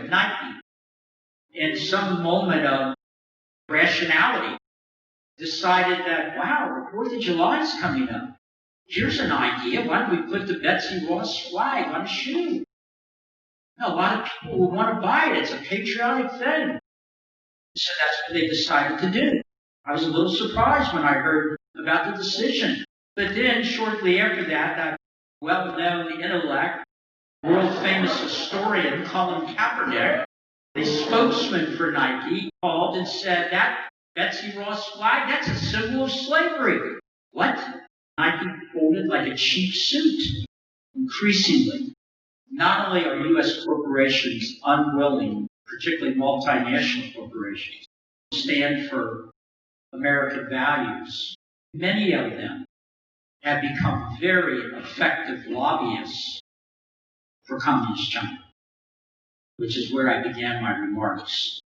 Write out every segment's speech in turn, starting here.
of Nike, in some moment of rationality, decided that, wow, the 4th of July is coming up. Here's an idea. Why don't we put the Betsy Ross flag on a shoe? A lot of people will want to buy it. It's a patriotic thing. So that's what they decided to do. I was a little surprised when I heard about the decision. But then, shortly after that well-known intellect, world-famous historian Colin Kaepernick, the spokesman for Nike, called and said, that Betsy Ross flag, that's a symbol of slavery. What? Nike folded like a cheap suit. Increasingly, not only are U.S. corporations unwilling, particularly multinational corporations, to stand for American values, many of them have become very effective lobbyists for Communist China, which is where I began my remarks.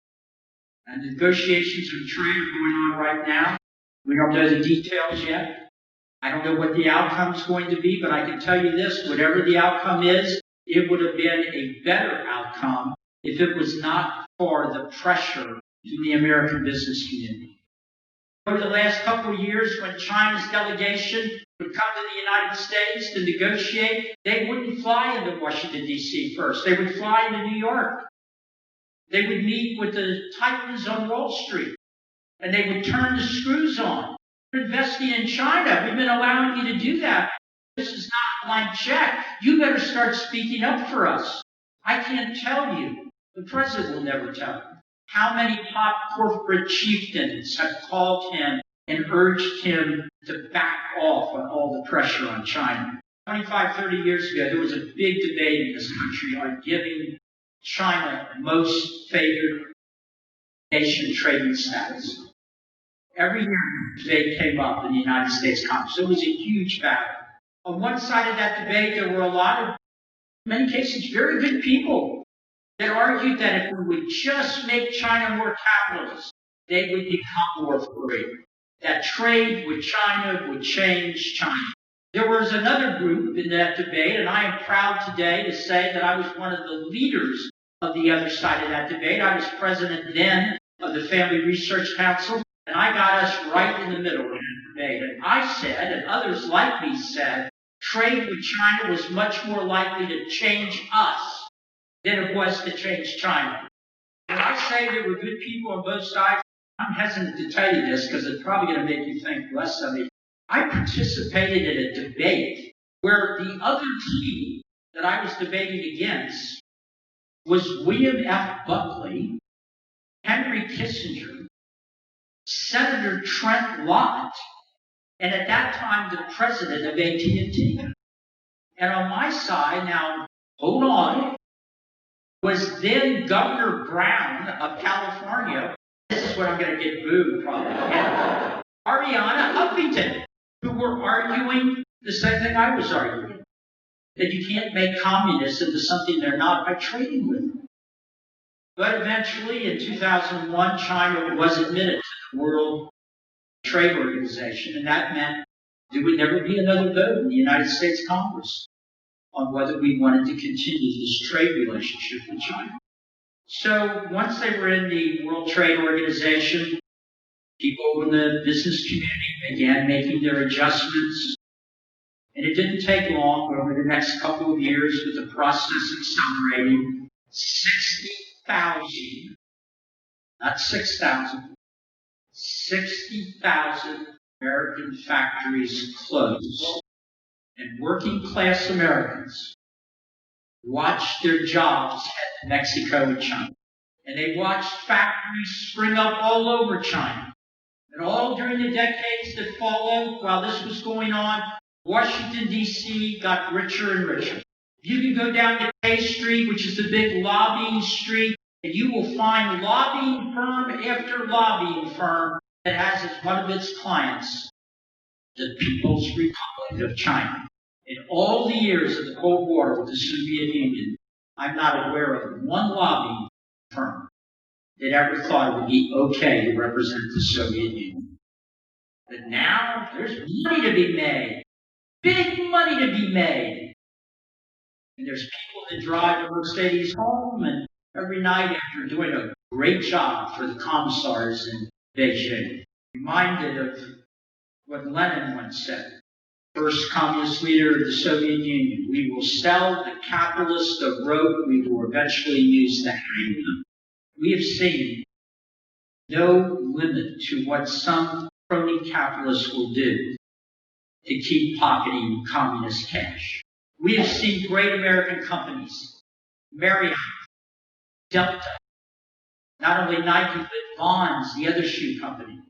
And negotiations on trade are going on right now. We don't know the details yet. I don't know what the outcome is going to be, but I can tell you this, whatever the outcome is, it would have been a better outcome if it was not for the pressure from the American business community. Over the last couple of years, when China's delegation would come to the United States to negotiate, they wouldn't fly into Washington, D.C. first. They would fly into New York. They would meet with the titans on Wall Street, and they would turn the screws on. We're investing in China. We've been allowing you to do that. This is not a blank check. You better start speaking up for us. I can't tell you. The president will never tell you how many top corporate chieftains have called him and urged him to back off on all the pressure on China. 25, 30 years ago, there was a big debate in this country on giving China most favored nation trading status. Every year, the debate came up in the United States Congress. It was a huge battle. On one side of that debate, there were a lot of, in many cases, very good people that argued that if we would just make China more capitalist, they would become more free. That trade with China would change China. There was another group in that debate, and I am proud today to say that I was one of the leaders of the other side of that debate. I was president then of the Family Research Council, and I got us right in the middle of that debate. And I said, and others like me said, trade with China was much more likely to change us than it was to change China. When I say there were good people on both sides, I'm hesitant to tell you this because it's probably going to make you think less of me. I participated in a debate where the other team that I was debating against was William F. Buckley, Henry Kissinger, Senator Trent Lott, and at that time the president of AT&T. And on my side, now hold on, was then Governor Brown of California. This is what I'm going to get booed probably. And Ariana Huffington, who were arguing the same thing I was arguing, that you can't make communists into something they're not by trading with them. But eventually, in 2001, China was admitted to the World Trade Organization, and that meant there would never be another vote in the United States Congress on whether we wanted to continue this trade relationship with China. So once they were in the World Trade Organization, people in the business community began making their adjustments. And it didn't take long over the next couple of years with the process accelerating. 60,000, not 6,000, 60,000 American factories closed. And working class Americans watched their jobs head to Mexico and China. And they watched factories spring up all over China. And all during the decades that followed, while this was going on, Washington, D.C. got richer and richer. You can go down to K Street, which is the big lobbying street, and you will find lobbying firm after lobbying firm that has as one of its clients the People's Republic of China. In all the years of the Cold War with the Soviet Union, I'm not aware of one lobbying firm that ever thought it would be okay to represent the Soviet Union. But now there's money to be made. Big money to be made. And there's people that drive a Mercedes home, and every night after doing a great job for the commissars in Beijing. Reminded of what Lenin once said, first communist leader of the Soviet Union: we will sell the capitalists the rope we will eventually use to hang them. We have seen no limit to what some crony capitalists will do to keep pocketing communist cash. We have seen great American companies, Marriott, Delta, not only Nike, but Vons, the other shoe company,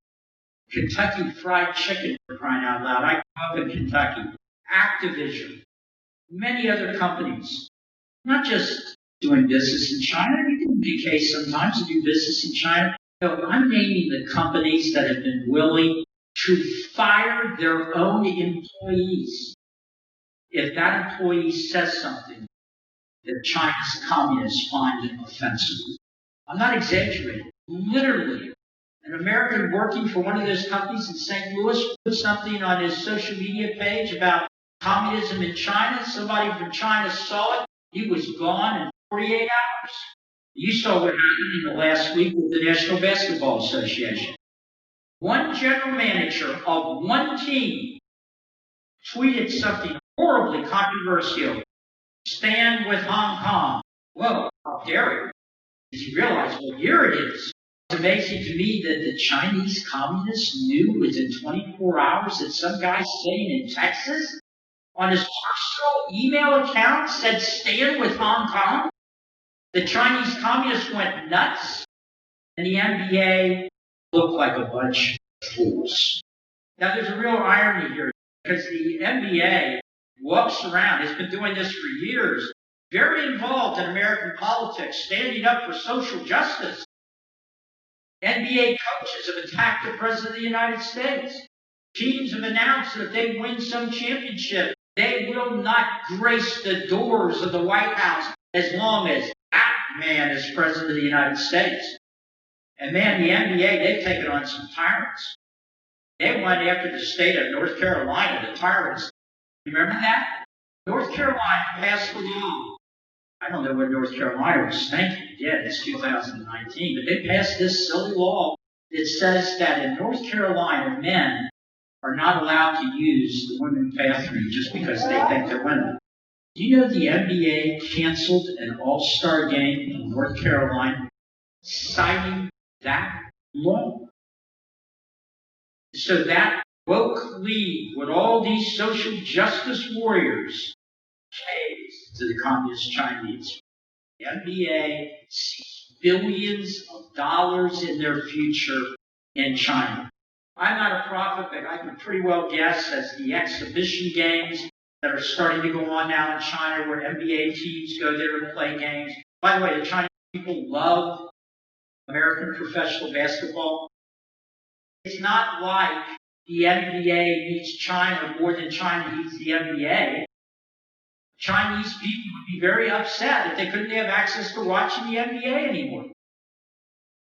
Kentucky Fried Chicken, for crying out loud. I grew up in Kentucky. Activision, many other companies, not just doing business in China. It can be the case sometimes to do business in China. No, I'm naming the companies that have been willing to fire their own employees if that employee says something that China's communists find offensive. I'm not exaggerating. Literally, an American working for one of those companies in St. Louis put something on his social media page about communism in China. Somebody from China saw it. He was gone in 48 hours. You saw what happened in the last week with the National Basketball Association. One general manager of one team tweeted something horribly controversial. Stand with Hong Kong. Whoa, how dare you? Did you realize what year it is? It's amazing to me that the Chinese communists knew within 24 hours that some guy staying in Texas on his personal email account said stand with Hong Kong. The Chinese communists went nuts, and the NBA looked like a bunch of fools. Now, there's a real irony here, because the NBA walks around, has been doing this for years, very involved in American politics, standing up for social justice. NBA coaches have attacked the President of the United States. Teams have announced that if they win some championship, they will not grace the doors of the White House as long as that man is President of the United States. And man, the NBA, they've taken on some tyrants. They went after the state of North Carolina, the tyrants. Remember that? North Carolina passed the law. I don't know what North Carolina was thinking. Yeah, it's 2019. But they passed this silly law that says that in North Carolina, men are not allowed to use the women's bathroom just because they think they're women. Do you know the NBA canceled an all-star game in North Carolina citing that law? So that woke league with all these social justice warriors pays to the communist Chinese. The NBA sees billions of dollars in their future in China. I'm not a prophet, but I can pretty well guess as the exhibition games that are starting to go on now in China, where NBA teams go there and play games. By the way, the Chinese people love American professional basketball. It's not like the NBA needs China more than China needs the NBA. Chinese people would be very upset if they couldn't have access to watching the NBA anymore.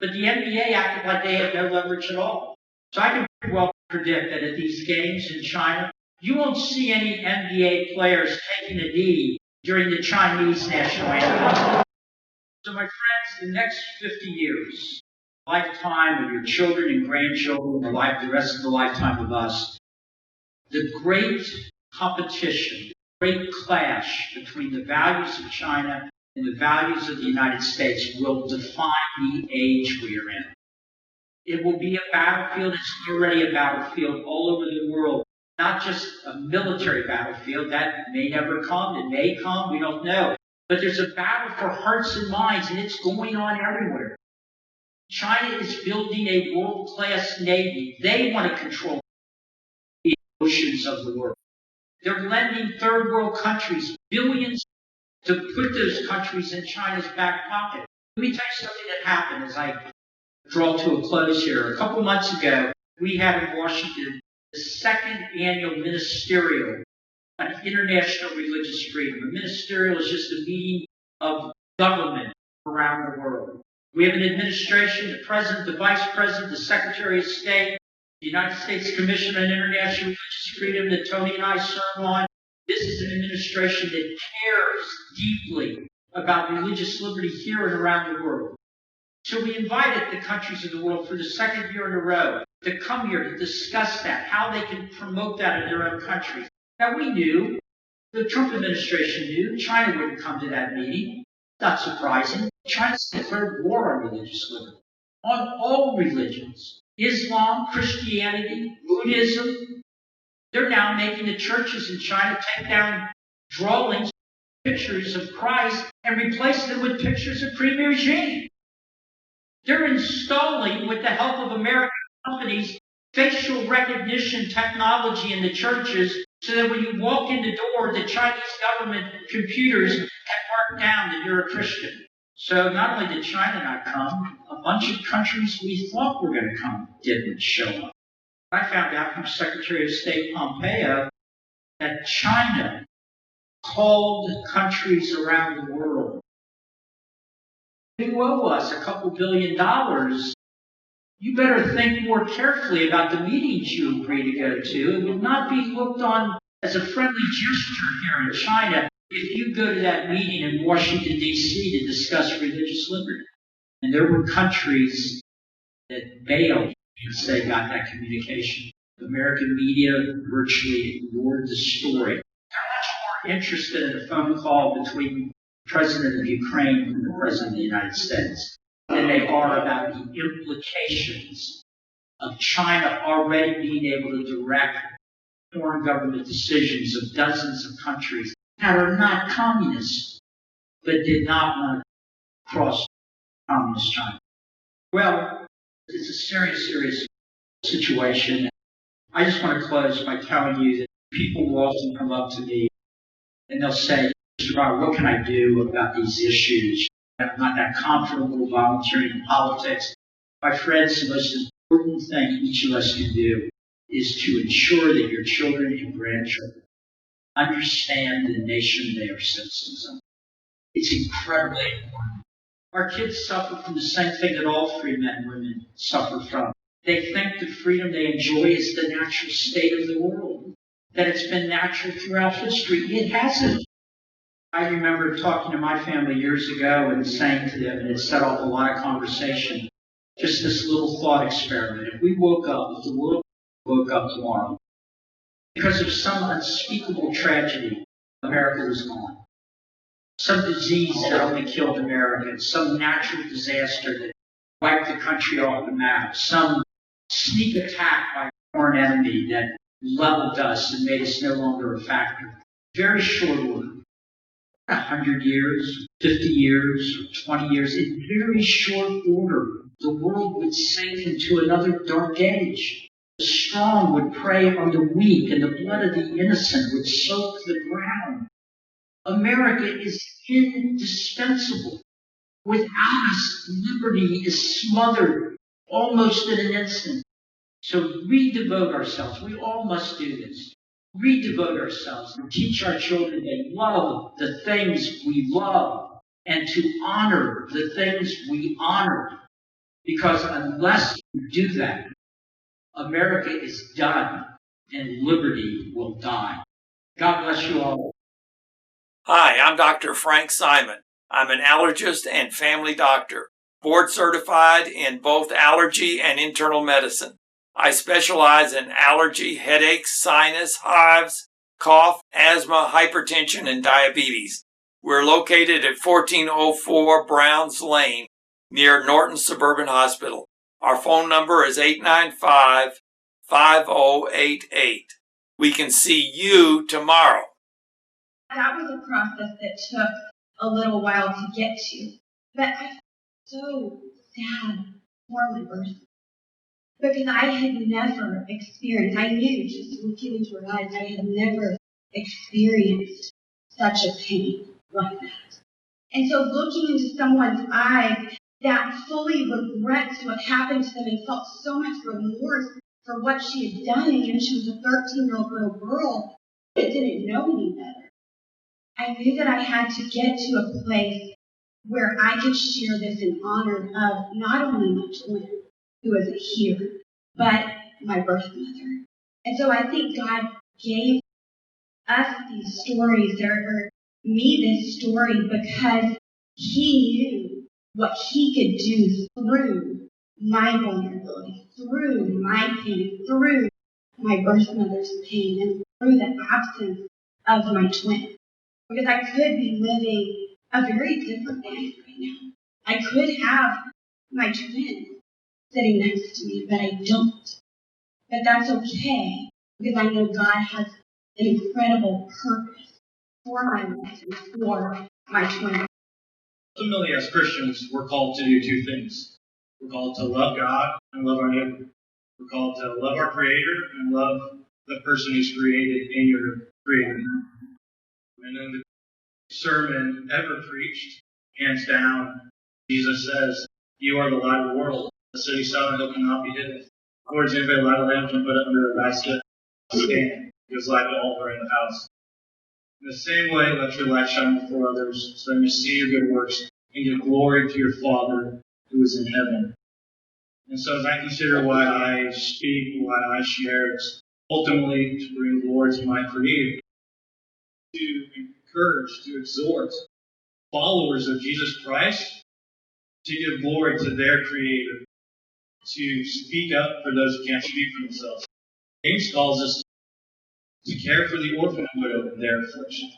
But the NBA acted like they had no leverage at all. So I can pretty well predict that at these games in China, you won't see any NBA players taking a knee during the Chinese national anthem. So my friends, the next 50 years, lifetime of your children and grandchildren, the rest of the lifetime of us, the great competition, the great clash between the values of China and the values of the United States will define the age we are in. It will be a battlefield. It's already a battlefield all over the world, not just a military battlefield. That may never come. It may come. We don't know. But there's a battle for hearts and minds, and it's going on everywhere. China is building a world-class navy. They want to control the oceans of the world. They're lending third world countries billions to put those countries in China's back pocket. Let me tell you something that happened as I draw to a close here. A couple months ago, we had in Washington the second annual ministerial on international religious freedom. A ministerial is just a meeting of government around the world. We have an administration, the president, the vice president, the secretary of state, the United States Commission on International Religious Freedom that Tony and I serve on. This is an administration that cares deeply about religious liberty here and around the world. So we invited the countries of the world for the second year in a row to come here to discuss that, how they can promote that in their own countries. Now we knew, the Trump administration knew, China wouldn't come to that meeting. Not surprising. China's declared war on religious liberty, on all religions. Islam, Christianity, Buddhism. They're now making the churches in China take down drawings, pictures of Christ, and replace them with pictures of Premier Xi. They're installing, with the help of American companies, facial recognition technology in the churches so that when you walk in the door, the Chinese government computers can mark down that you're a Christian. So not only did China not come, a bunch of countries we thought were going to come didn't show up. I found out from Secretary of State Pompeo that China called countries around the world. You owe us a couple $2 billion. You better think more carefully about the meetings you agree to go to. It would not be looked on as a friendly gesture here in China if you go to that meeting in Washington, D.C. to discuss religious liberty. And there were countries that bailed once they got that communication. The American media virtually ignored the story. They're much more interested in a phone call between the President of Ukraine and the President of the United States than they are about the implications of China already being able to direct foreign government decisions of dozens of countries that are not communist, but did not want to cross communist China. Well, it's a serious, serious situation. I just want to close by telling you that people will often come up to me and they'll say, Mr. Bauer, what can I do about these issues? I'm not that comfortable volunteering in politics. My friends, the most important thing each of us can do is to ensure that your children and grandchildren understand the nation they are citizens of. It's incredibly important. Our kids suffer from the same thing that all free men and women suffer from. They think the freedom they enjoy is the natural state of the world, that it's been natural throughout history. It hasn't. I remember talking to my family years ago and saying to them, and it set off a lot of conversation, just this little thought experiment. If we woke up, if the world woke up tomorrow, because of some unspeakable tragedy, America was gone. Some disease that only killed Americans, some natural disaster that wiped the country off the map, some sneak attack by a foreign enemy that leveled us and made us no longer a factor. Very short order. 100 years, 50 years, or 20 years, in very short order, the world would sink into another dark age. The strong would prey on the weak, and the blood of the innocent would soak the ground. America is indispensable. Without us, liberty is smothered almost in an instant. So redevote ourselves. We all must do this. Redevote ourselves and teach our children to love the things we love and to honor the things we honor. Because unless you do that, America is done and liberty will die. God bless you all. Hi, I'm Dr. Frank Simon. I'm an allergist and family doctor, board certified in both allergy and internal medicine. I specialize in allergy, headaches, sinus, hives, cough, asthma, hypertension, and diabetes. We're located at 1404 Browns Lane near Norton Suburban Hospital. Our phone number is 895-5088. We can see you tomorrow. That was a process that took a little while to get to. But I felt so sad for my birthday. Because I had never experienced, I knew just looking into her eyes, I had never experienced such a pain like that. And so looking into someone's eyes that fully regrets what happened to them and felt so much remorse for what she had done, and she was a 13-year-old little girl that didn't know any better. I knew that I had to get to a place where I could share this in honor of not only my twin, who isn't here, but my birth mother. And so I think God gave us these stories, or me this story, because He knew what he could do through my vulnerability, through my pain, through my birth mother's pain, and through the absence of my twin. Because I could be living a very different life right now. I could have my twin sitting next to me, but I don't. But that's okay, because I know God has an incredible purpose for my life and for my twin. Ultimately, as Christians, we're called to do two things. We're called to love God and love our neighbor. We're called to love our Creator and love the person who's created in your Creator. And in the sermon ever preached, hands down, Jesus says, "You are the light of the world. The city set on a hill cannot be hidden. Nor does anybody light a lamp and put it under a basket. Stand, gives light to all who are in the house. In the same way, let your light shine before others, so they may see your good works and give glory to your Father who is in heaven." And so as I consider why I speak, why I share, it's ultimately to bring glory to my Creator, to encourage, to exhort followers of Jesus Christ to give glory to their Creator, to speak up for those who can't speak for themselves. James calls us to care for the orphan and widow in their affliction.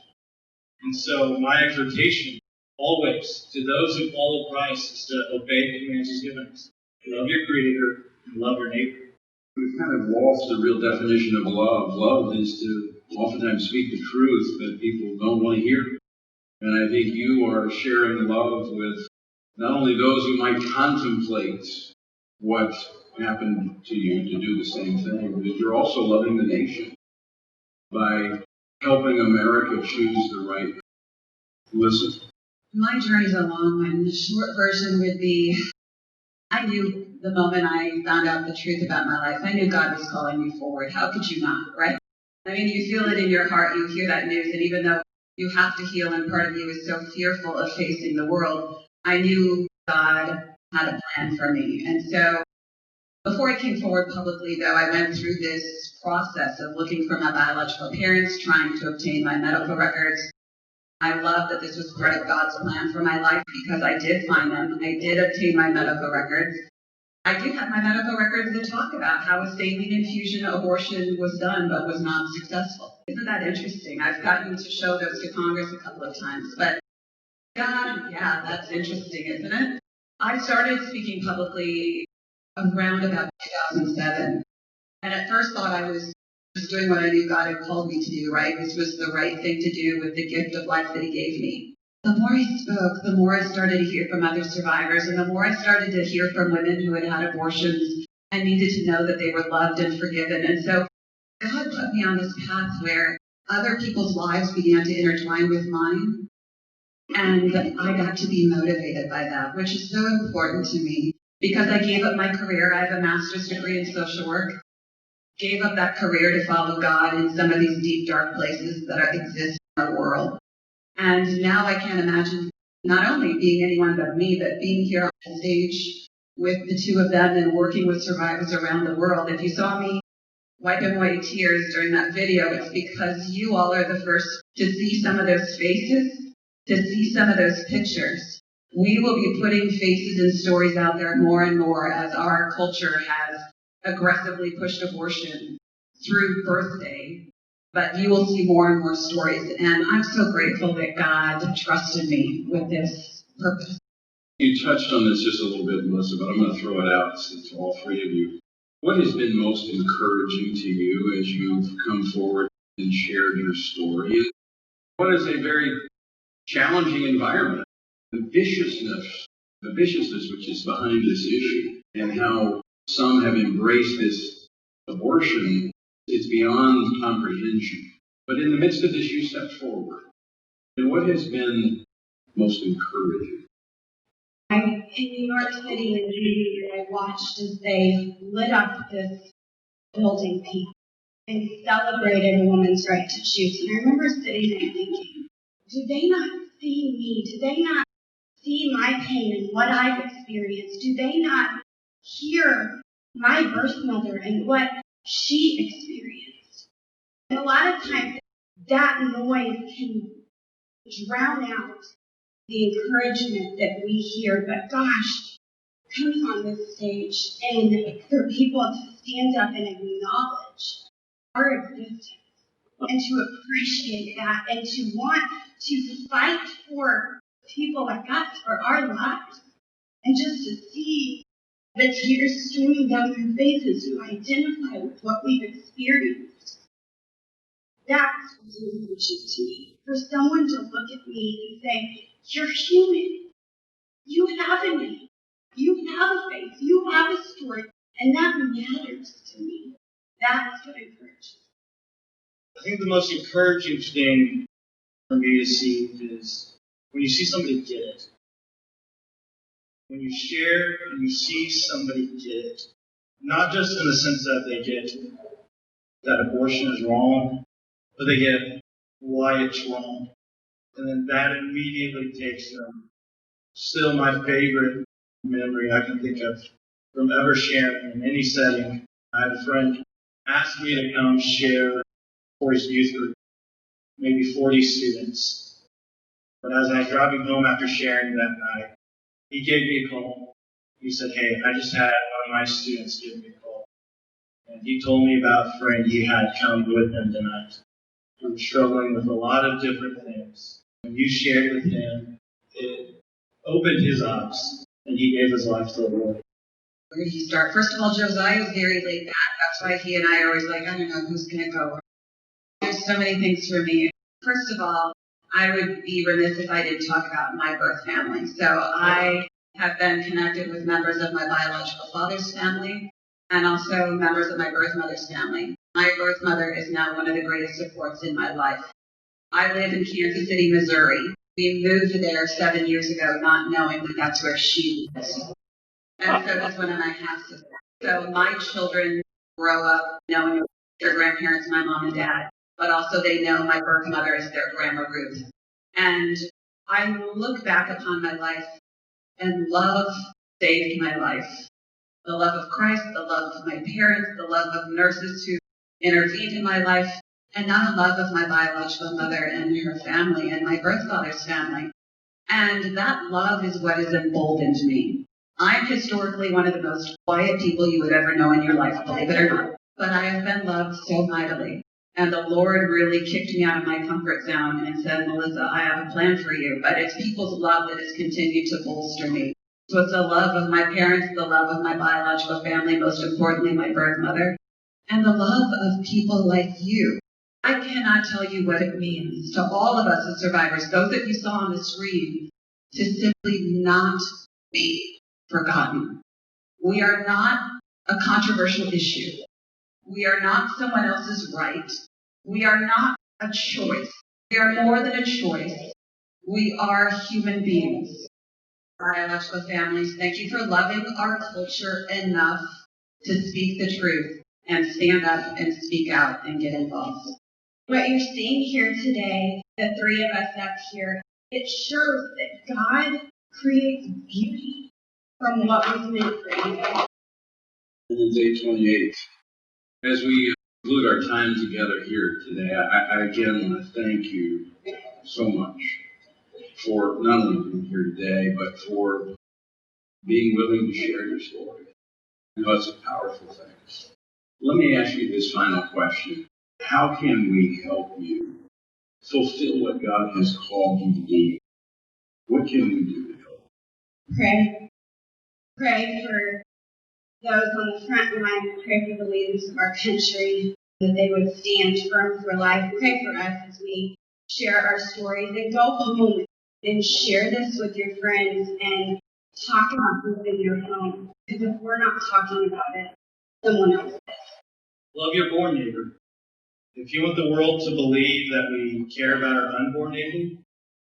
And so my exhortation always to those who follow Christ is to obey the commands he's given us. Love your Creator and love your neighbor. We've kind of lost the real definition of love. Love is to oftentimes speak the truth that people don't want to hear. And I think you are sharing love with not only those who might contemplate what happened to you to do the same thing, but you're also loving the nation by helping America choose the right. Listen. My journey's a long one. The short version would be, I knew the moment I found out the truth about my life, I knew God was calling me forward. How could you not, right? I mean, you feel it in your heart, you hear that news, and even though you have to heal and part of you is so fearful of facing the world, I knew God had a plan for me. And so before I came forward publicly, though, I went through this process of looking for my biological parents, trying to obtain my medical records. I love that this was part of God's plan for my life because I did find them. I did obtain my medical records. I do have my medical records that talk about how a saline infusion abortion was done but was not successful. Isn't that interesting? I've gotten to show those to Congress a couple of times. But God, yeah, that's interesting, isn't it? I started speaking publicly around about 2007. And at first thought I was just doing what I knew God had called me to do, right? This was the right thing to do with the gift of life that he gave me. The more I spoke, the more I started to hear from other survivors, and the more I started to hear from women who had had abortions and needed to know that they were loved and forgiven. And so God put me on this path where other people's lives began to intertwine with mine, and I got to be motivated by that, which is so important to me because I gave up my career. I have a master's degree in social work. Gave up that career to follow God in some of these deep, dark places that exist in our world. And now I can't imagine not only being anyone but me, but being here on the stage with the two of them and working with survivors around the world. If you saw me wiping away tears during that video, it's because you all are the first to see some of those faces, to see some of those pictures. We will be putting faces and stories out there more and more as our culture has aggressively pushed abortion through birthday, but you will see more and more stories, and I'm so grateful that God trusted me with this purpose. You touched on this just a little bit, Melissa, but I'm going to throw it out to all three of you. What has been most encouraging to you as you've come forward and shared your story? What is a very challenging environment? The viciousness which is behind this issue, and how some have embraced this abortion, it's beyond comprehension. But in the midst of this, you stepped forward. And what has been most encouraging? I'm in New York City in June, and I watched as they lit up this building pink and celebrated a woman's right to choose. And I remember sitting there thinking, do they not see me? Do they not see my pain and what I've experienced? Do they not hear my birth mother and what she experienced? And a lot of times that noise can drown out the encouragement that we hear, but gosh, coming on this stage and for people to stand up and acknowledge our existence and to appreciate that and to want to fight for people like us, for our lives, and just to see the tears streaming down their faces who identify with what we've experienced. That's what's encouraging to me. For someone to look at me and say, you're human. You have a name. You have a faith. You have a story. And that matters to me. That's what encourages. I think the most encouraging thing for me to see is when you see somebody get it. When you share and you see somebody get it. Not just in the sense that they get that abortion is wrong, but they get why it's wrong. And then that immediately takes them. Still my favorite memory I can think of from ever sharing in any setting. I had a friend ask me to come share for his youth group, maybe 40 students. But as I was driving home after sharing that night, he gave me a call. He said, hey, I just had one of my students give me a call. And he told me about a friend he had come with him tonight who was struggling with a lot of different things. When you shared with him, it opened his eyes, and he gave his life to the Lord. Where do you start? First of all, Josiah is very laid back. That's why he and I are always like, I don't know who's going to go. There's so many things for me. First of all, I would be remiss if I didn't talk about my birth family. So I have been connected with members of my biological father's family and also members of my birth mother's family. My birth mother is now one of the greatest supports in my life. I live in Kansas City, Missouri. We moved there 7 years ago, not knowing that that's where she lives. And so that's one of my half-sisters. So my children grow up knowing their grandparents, my mom and dad, but also they know my birth mother is their Grandma Ruth. And I look back upon my life, and love saved my life. The love of Christ, the love of my parents, the love of nurses who intervened in my life, and now the love of my biological mother and her family and my birth father's family. And that love is what has emboldened me. I'm historically one of the most quiet people you would ever know in your life, believe it or not. But I have been loved so mightily. And the Lord really kicked me out of my comfort zone and said, Melissa, I have a plan for you. But it's people's love that has continued to bolster me. So it's the love of my parents, the love of my biological family, most importantly, my birth mother, and the love of people like you. I cannot tell you what it means to all of us as survivors, those that you saw on the screen, to simply not be forgotten. We are not a controversial issue. We are not someone else's right. We are not a choice. We are more than a choice. We are human beings. Biological families, thank you for loving our culture enough to speak the truth and stand up and speak out and get involved. What you're seeing here today, the three of us up here, it shows that God creates beauty from what was meant for evil. Romans 8:28. As we conclude our time together here today, I again want to thank you so much for not only being here today, but for being willing to share your story. I know it's a powerful thing. Let me ask you this final question. How can we help you fulfill what God has called you to do? What can we do to help? Pray. Pray for those on the front line. Pray for the leaders of our country, that they would stand firm for life. Pray for us as we share our stories, and go home and share this with your friends and talk about this in your home. Because if we're not talking about it, someone else is. Love your born neighbor. If you want the world to believe that we care about our unborn neighbor,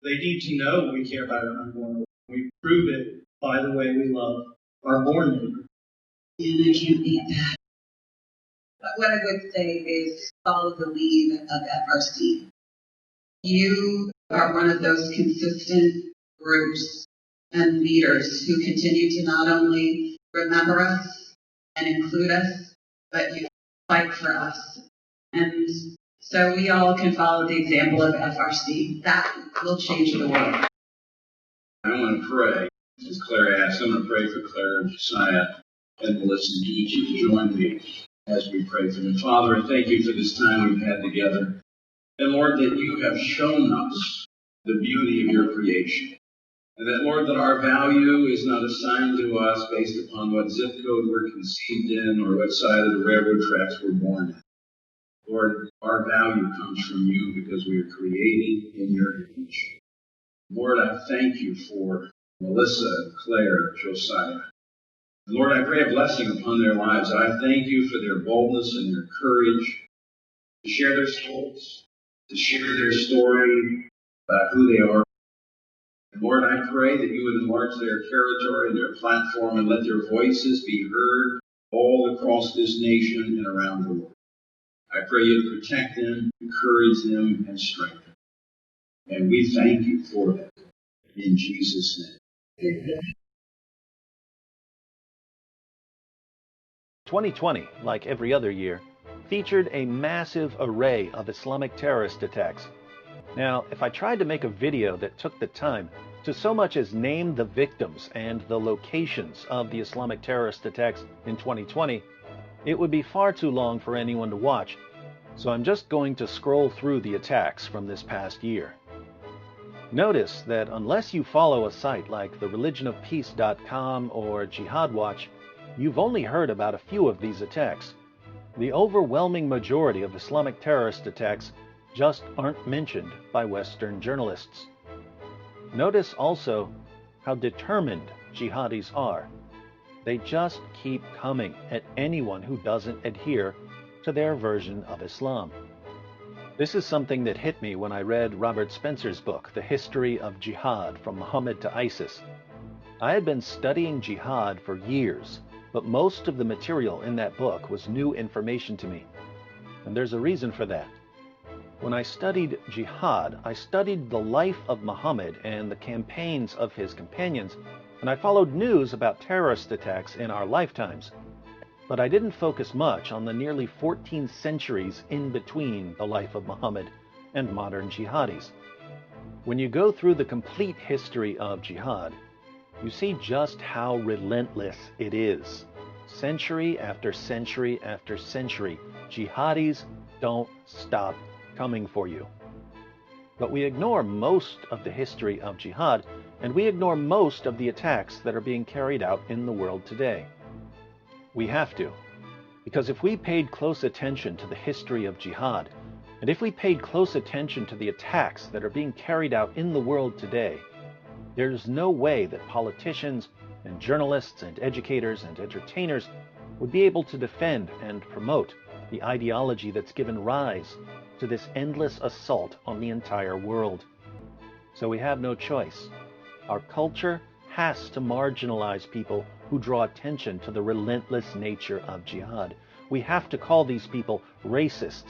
they need to know we care about our unborn neighbor. We prove it by the way we love our born neighbor. And I can't beat that. But what I would say is follow the lead of FRC. You are one of those consistent groups and leaders who continue to not only remember us and include us, but you fight for us. And so we all can follow the example of FRC. That will change the world. I want to pray. As Claire asked, I'm going to pray for Claire and Josiah and Melissa. Would you join me as we pray for them? Father, I thank you for this time we've had together. And Lord, that you have shown us the beauty of your creation. And that, Lord, that our value is not assigned to us based upon what zip code we're conceived in or what side of the railroad tracks we're born in. Lord, our value comes from you because we are created in your image. Lord, I thank you for Melissa, Claire, Josiah. Lord, I pray a blessing upon their lives. I thank you for their boldness and their courage to share their stories, to share their story about who they are. And Lord, I pray that you would enlarge their territory and their platform and let their voices be heard all across this nation and around the world. I pray you protect them, encourage them, and strengthen them. And we thank you for that. In Jesus' name. Amen. 2020, like every other year, featured a massive array of Islamic terrorist attacks. Now, if I tried to make a video that took the time to so much as name the victims and the locations of the Islamic terrorist attacks in 2020, it would be far too long for anyone to watch, so I'm just going to scroll through the attacks from this past year. Notice that unless you follow a site like thereligionofpeace.com or Jihad Watch, you've only heard about a few of these attacks. The overwhelming majority of Islamic terrorist attacks just aren't mentioned by Western journalists. Notice also how determined jihadis are. They just keep coming at anyone who doesn't adhere to their version of Islam. This is something that hit me when I read Robert Spencer's book, The History of Jihad, From Muhammad to ISIS. I had been studying jihad for years, but most of the material in that book was new information to me. And there's a reason for that. When I studied jihad, I studied the life of Muhammad and the campaigns of his companions, and I followed news about terrorist attacks in our lifetimes. But I didn't focus much on the nearly 14 centuries in between the life of Muhammad and modern jihadis. When you go through the complete history of jihad, you see just how relentless it is. Century after century after century, jihadis don't stop coming for you. But we ignore most of the history of jihad, and we ignore most of the attacks that are being carried out in the world today. We have to, because if we paid close attention to the history of jihad, and if we paid close attention to the attacks that are being carried out in the world today, there's no way that politicians and journalists and educators and entertainers would be able to defend and promote the ideology that's given rise to this endless assault on the entire world. So we have no choice. Our culture has to marginalize people who draw attention to the relentless nature of jihad. We have to call these people racists